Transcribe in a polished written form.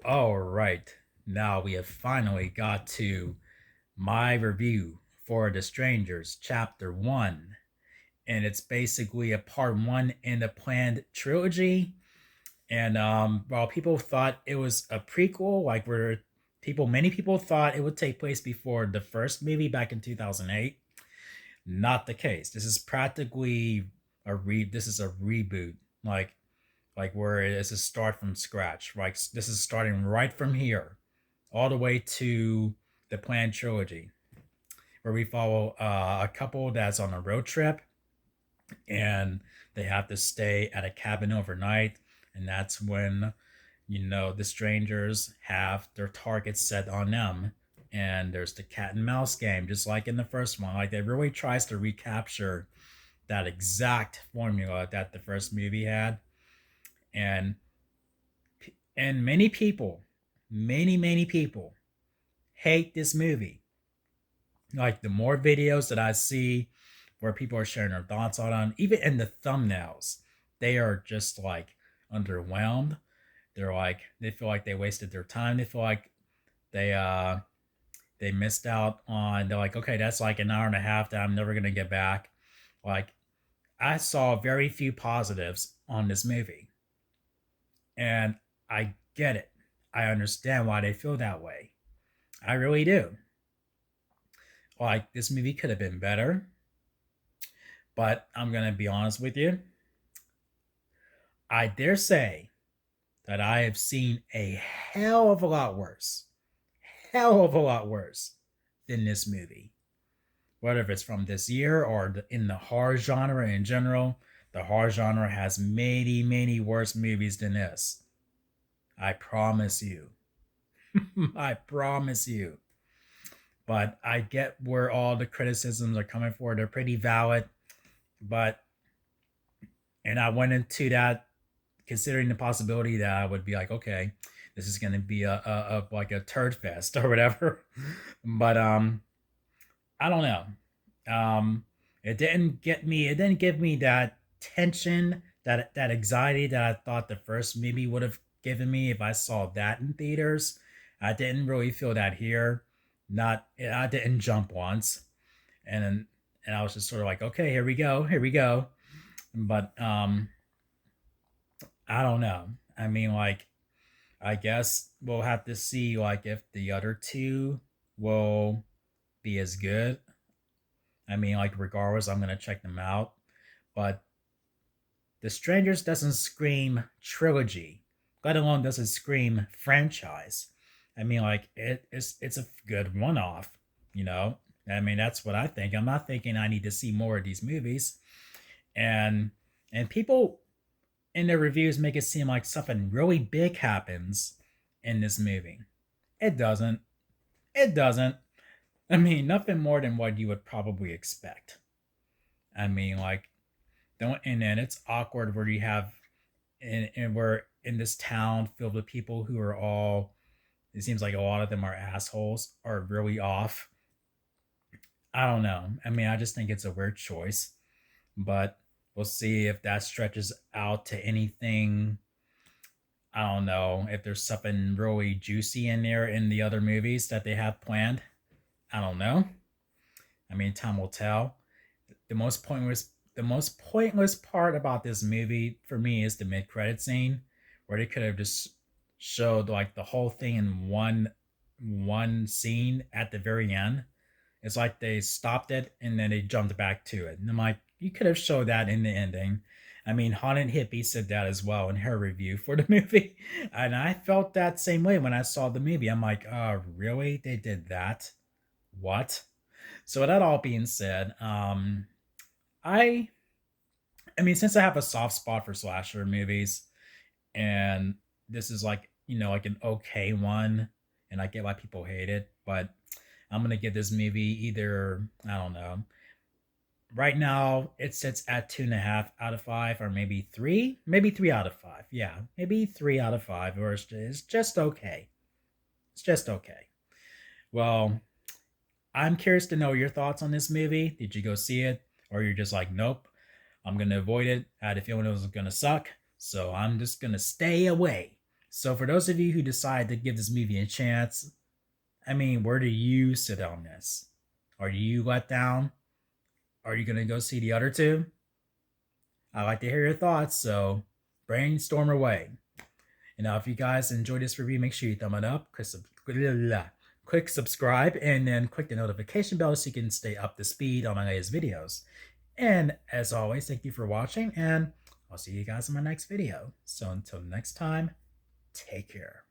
All right, now we have finally got to my review for The Strangers, Chapter 1. And it's basically a part one in the planned trilogy. And while people thought it was a prequel, like where many people thought it would take place before the first movie back in 2008, not the case. This is practically this is a reboot. Like where it is a start from scratch. Like this is starting right from here, all the way to the planned trilogy, where we follow a couple that's on a road trip, and they have to stay at a cabin overnight, and that's when the strangers have their targets set on them. And there's the cat and mouse game, just like in the first one. Like it really tries to recapture that exact formula that the first movie had. And and many people, many people hate this movie. Like the more videos that I see where people are sharing their thoughts on them, even in the thumbnails, they are just like underwhelmed. They're like they feel like they wasted their time. They feel like they they missed out on. They're like, okay, that's like an hour and a half that I'm never gonna get back. Like I saw very few positives on this movie, and I get it. I understand why they feel that way. I really do. Like this movie could have been better, but I'm gonna be honest with you. I dare say that I have seen a hell of a lot worse, hell of a lot worse than this movie. Whether it's from this year or in the horror genre in general, the horror genre has many worse movies than this. I promise you. I promise you. But I get where all the criticisms are coming for. They're pretty valid. But, and I went into that considering the possibility that I would be like, okay, this is going to be a like a turd fest or whatever. But I don't know. It didn't get me. It didn't give me that tension, that anxiety that I thought the first movie would have given me if I saw that in theaters. I didn't really feel that here. Not I didn't jump once, and and I was just sort of like, okay, here we go. But I don't know. I mean, like, I guess we'll have to see, like, if the other two will be as good. I mean, like, regardless, I'm gonna check them out. But The Strangers doesn't scream trilogy, let alone does it scream franchise. I mean, like, it's a good one off, you know. I mean, that's what I think. I'm not thinking I need to see more of these movies. And people in their reviews make it seem like something really big happens in this movie. It doesn't. It doesn't. I mean, nothing more than what you would probably expect. I mean, like, don't, and then it's awkward where you have, and we're in this town filled with people who are all, it seems like a lot of them are assholes, are really off. I don't know. I mean, I just think it's a weird choice, but we'll see if that stretches out to anything. I don't know if there's something really juicy in there in the other movies that they have planned. I don't know. I mean, time will tell. The most pointless part about this movie for me is the mid credit scene, where they could have just showed like the whole thing in one scene at the very end. It's like they stopped it and then they jumped back to it. And I'm like, you could have showed that in the ending. I mean, Haunted Hippie said that as well in her review for the movie. And I felt that same way when I saw the movie. I'm like, oh, really? They did that? What? So, with that all being said, I I mean, since I have a soft spot for slasher movies, and this is like, like an okay one, and I get why people hate it, but I'm gonna give this movie either, I don't know. Right now, it sits at 2.5 out of 5, or maybe 3 out of 5. Yeah, maybe 3 out of 5, or it's just okay. It's just okay. Well, I'm curious to know your thoughts on this movie. Did you go see it, or you're just like, nope, I'm gonna avoid it. I had a feeling it was gonna suck, so I'm just gonna stay away. So for those of you who decide to give this movie a chance, I mean, where do you sit on this? Are you let down? Are you gonna go see the other two? I'd like to hear your thoughts, so brainstorm away. And now, if you guys enjoyed this review, make sure you thumb it up, click subscribe, and then click the notification bell so you can stay up to speed on my latest videos. And as always, thank you for watching, and I'll see you guys in my next video. So until next time, take care.